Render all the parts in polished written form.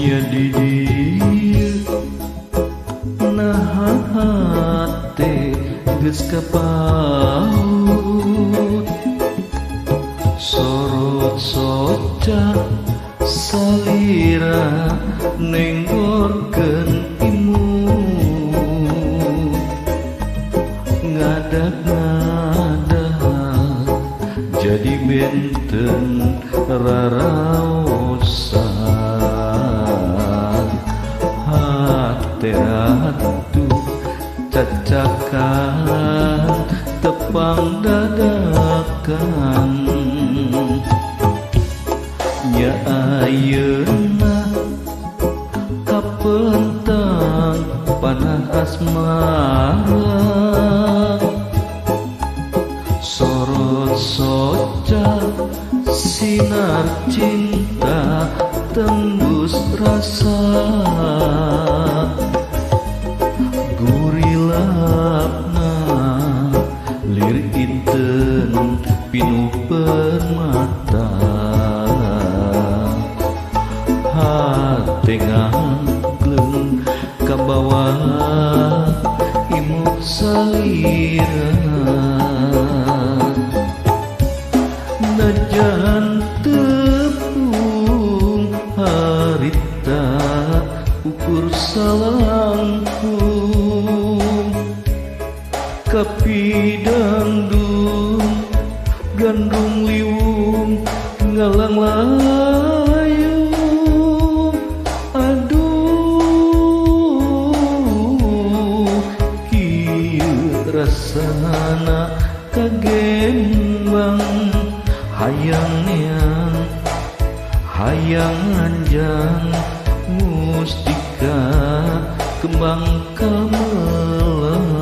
jadi dieu naha hate geus kapaut sorot soca salira nenggorkeun imut ngadak-ngadak jadi benten raraosan hate ratu cacakan tepang dadakan nya ayeuna kapentang panah asmara sorot soca sinar cinta tembus rasa gurilapna lir inten pinuh permata hate ngangleng ka bawah imut salira najan tepung harita ukur salangkung kapidangdung gandung liwung ngalang layung aduh kieu rasana kagembang hayang anjang mustika kembang kamelang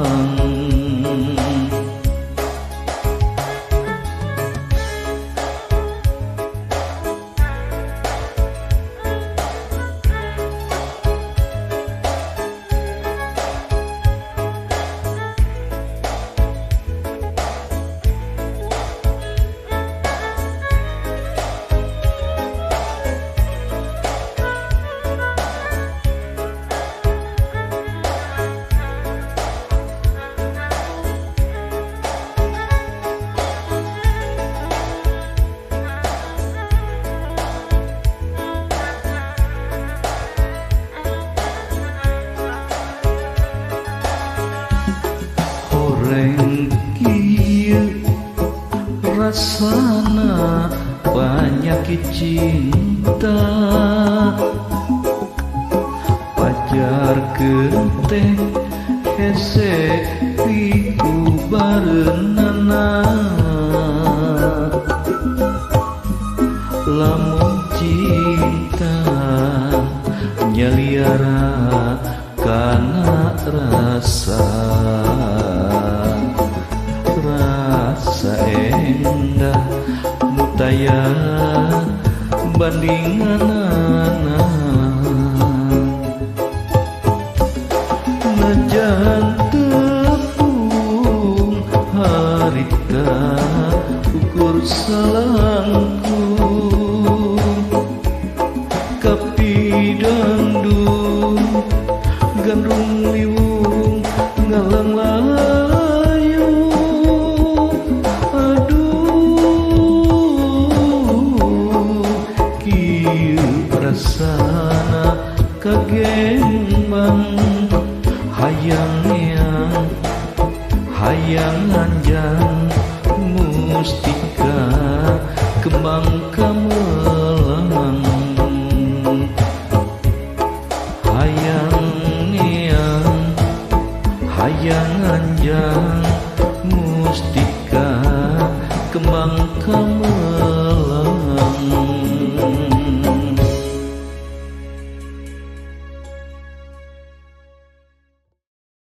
horeng kieu rasana banyak cinta pajar genteng hese piku barenana lamun cinta nyaliara kana rasa endah mutaya bandinganana najan tepung harita ukur salangkung kapidangdung gandung liwung ngalang layung rasana kagembang hayang anjang mustika kembang kamelang hayang anjang mustika kembang kamelang